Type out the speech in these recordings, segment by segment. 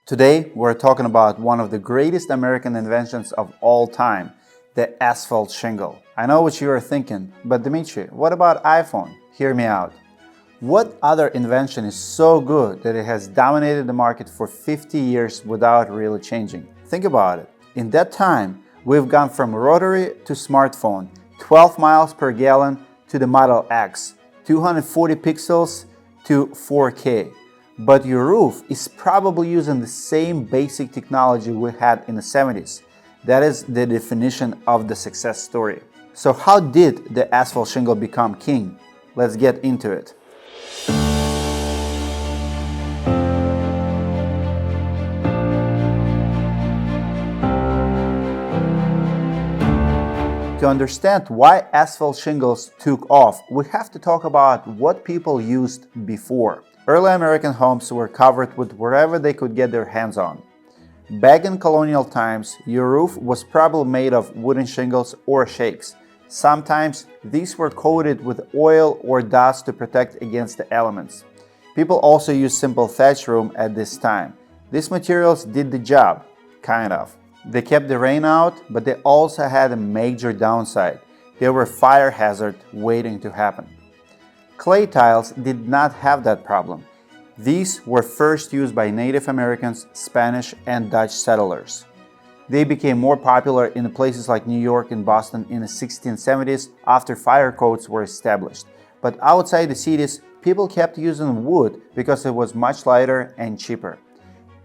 Today, we're talking about one of the greatest American inventions of all time, the asphalt shingle. I know what you are thinking, but Dmitry, what about iPhone? Hear me out. What other invention is so good that it has dominated the market for 50 years without really changing? Think about it. In that time, we've gone from rotary to smartphone, 12 miles per gallon to the Model X, 240 pixels to 4K. But your roof is probably using the same basic technology we had in the 70s. That is the definition of the success story. So how did the asphalt shingle become king? Let's get into it. To understand why asphalt shingles took off, we have to talk about what people used before. Early American homes were covered with whatever they could get their hands on. Back in colonial times, your roof was probably made of wooden shingles or shakes. Sometimes these were coated with oil or dust to protect against the elements. People also used simple thatch room at this time. These materials did the job, kind of. They kept the rain out, but they also had a major downside. They were a fire hazard waiting to happen. Clay tiles did not have that problem. These were first used by Native Americans, Spanish, and Dutch settlers. They became more popular in places like New York and Boston in the 1670s after fire codes were established. But outside the cities, people kept using wood because it was much lighter and cheaper.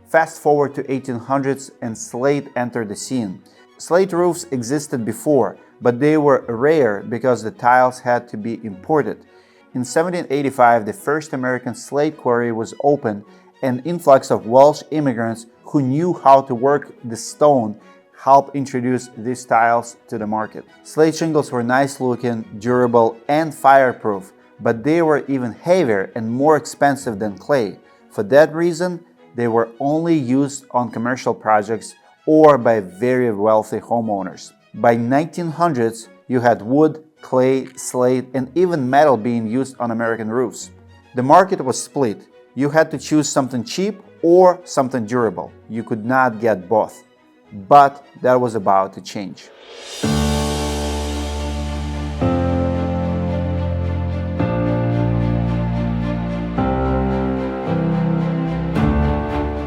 Fast forward to 1800s and slate entered the scene. Slate roofs existed before, but they were rare because the tiles had to be imported. In 1785, the first American slate quarry was opened, and an influx of Welsh immigrants who knew how to work the stone helped introduce these tiles to the market. Slate shingles were nice looking, durable, and fireproof, but they were even heavier and more expensive than clay. For that reason, they were only used on commercial projects or by very wealthy homeowners. By 1900s, you had wood, clay, slate, and even metal being used on American roofs. The market was split. You had to choose something cheap or something durable. You could not get both. But that was about to change.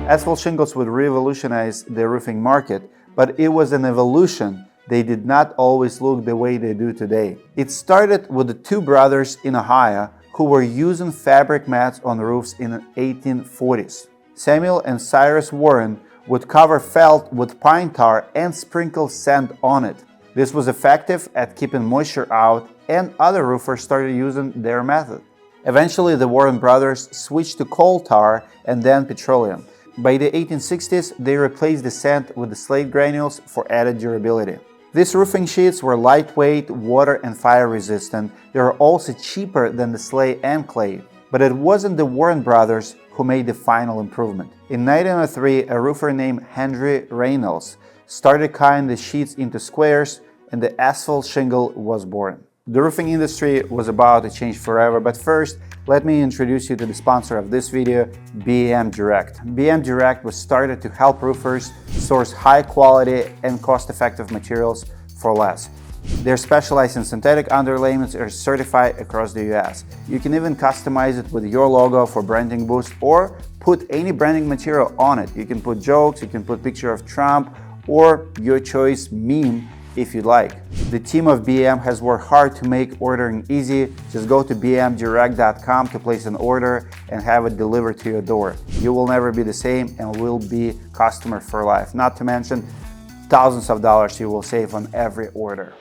Asphalt shingles would revolutionize the roofing market, but it was an evolution. They did not always look the way they do today. It started with the two brothers in Ohio who were using fabric mats on roofs in the 1840s. Samuel and Cyrus Warren would cover felt with pine tar and sprinkle sand on it. This was effective at keeping moisture out, and other roofers started using their method. Eventually, the Warren brothers switched to coal tar and then petroleum. By the 1860s, they replaced the sand with the slate granules for added durability. These roofing sheets were lightweight, water and fire resistant. They were also cheaper than the slate and clay. But it wasn't the Warren brothers who made the final improvement. In 1903, a roofer named Henry Reynolds started cutting the sheets into squares, and the asphalt shingle was born. The roofing industry was about to change forever, but first, let me introduce you to the sponsor of this video, PRE-ASPHALT Direct. PRE-ASPHALT Direct was started to help roofers source high-quality and cost-effective materials for less. They're specialized in synthetic underlayments and are certified across the US. You can even customize it with your logo for branding boost or put any branding material on it. You can put jokes, you can put picture of Trump or your choice meme if you like. The team of PRE-ASPHALT has worked hard to make ordering easy. Just go to PRE-ASPHALTdirect.com to place an order and have it delivered to your door. You will never be the same and will be customer for life. Not to mention thousands of dollars you will save on every order.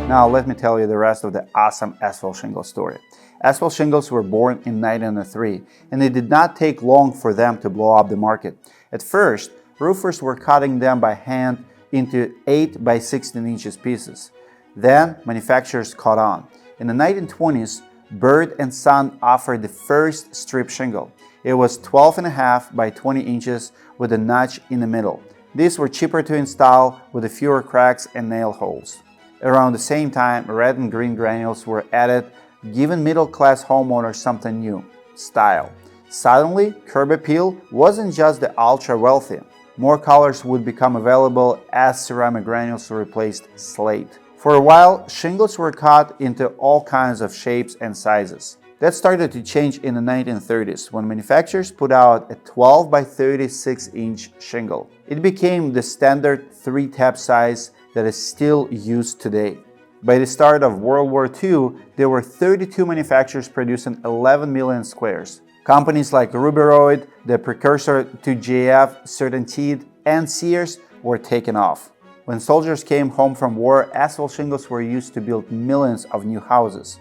Now let me tell you the rest of the awesome asphalt shingle story. Asphalt shingles were born in 1903, and it did not take long for them to blow up the market. At first, roofers were cutting them by hand into 8 by 16 inches pieces. Then, manufacturers caught on. In the 1920s, Bird & Son offered the first strip shingle. It was 12.5 by 20 inches with a notch in the middle. These were cheaper to install with fewer cracks and nail holes. Around the same time, red and green granules were added, giving middle-class homeowners something new: style. Suddenly, curb appeal wasn't just the ultra-wealthy. More colors would become available as ceramic granules replaced slate. For a while, shingles were cut into all kinds of shapes and sizes. That started to change in the 1930s when manufacturers put out a 12 by 36-inch shingle. It became the standard 3-tab size that is still used today. By the start of World War II, there were 32 manufacturers producing 11 million squares. Companies like Ruberoid, the precursor to GF, Certainteed, and Sears were taken off. When soldiers came home from war, asphalt shingles were used to build millions of new houses.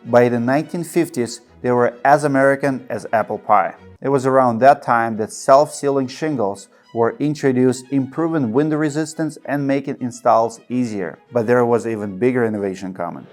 By the 1950s, they were as American as apple pie. It was around that time that self-sealing shingles were introduced, improving window resistance and making installs easier. But there was even bigger innovation coming.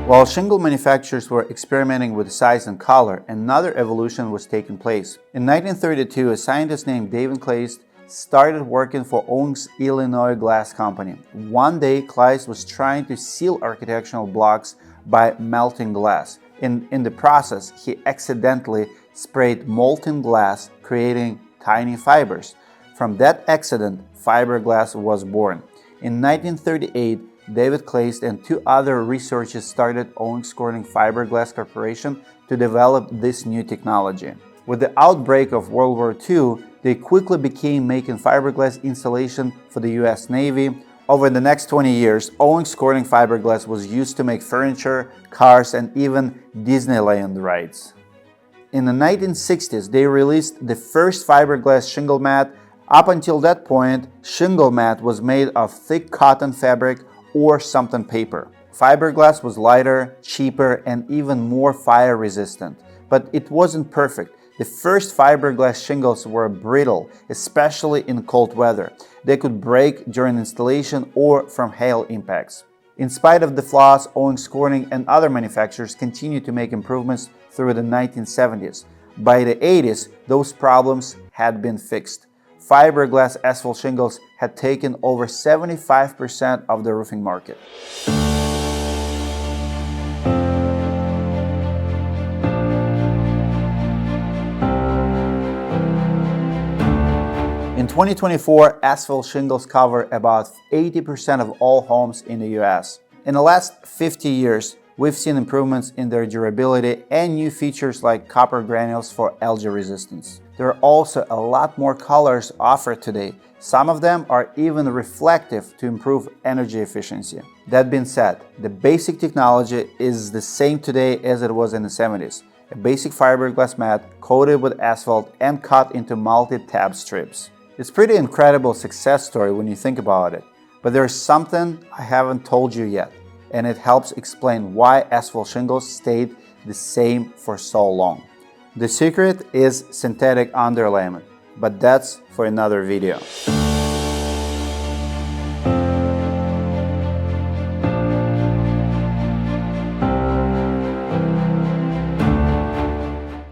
While shingle manufacturers were experimenting with size and color, another evolution was taking place. In 1932, a scientist named David Kleist started working for Owings, Illinois Glass Company. One day, Kleist was trying to seal architectural blocks by melting glass. In the process, he accidentally sprayed molten glass, creating tiny fibers. From that accident, fiberglass was born. In 1938, David Kleist and 2 other researchers started Owings Corning Fiberglass Corporation to develop this new technology. With the outbreak of World War II, they quickly began making fiberglass insulation for the US Navy. Over the next 20 years, Owings Corning fiberglass was used to make furniture, cars, and even Disneyland rides. In the 1960s, they released the first fiberglass shingle mat. Up until that point, shingle mat was made of thick cotton fabric or something paper. Fiberglass was lighter, cheaper, and even more fire resistant. But it wasn't perfect. The first fiberglass shingles were brittle, especially in cold weather. They could break during installation or from hail impacts. In spite of the flaws, Owings Corning and other manufacturers continued to make improvements through the 1970s. By the 80s, those problems had been fixed. Fiberglass asphalt shingles had taken over 75% of the roofing market. In 2024, asphalt shingles cover about 80% of all homes in the US. In the last 50 years, we've seen improvements in their durability and new features like copper granules for algae resistance. There are also a lot more colors offered today. Some of them are even reflective to improve energy efficiency. That being said, the basic technology is the same today as it was in the 70s. A basic fiberglass mat coated with asphalt and cut into multi-tab strips. It's a pretty incredible success story when you think about it. But there's something I haven't told you yet, and it helps explain why asphalt shingles stayed the same for so long. The secret is synthetic underlayment, but that's for another video.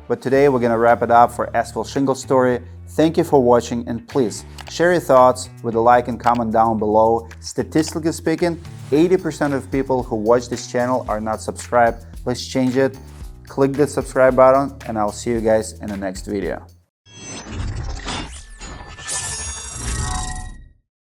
But today we're gonna wrap it up for asphalt shingle story. Thank you for watching, and please share your thoughts with a like and comment down below. Statistically speaking, 80% of people who watch this channel are not subscribed. Let's change it. Click the subscribe button, and I'll see you guys in the next video.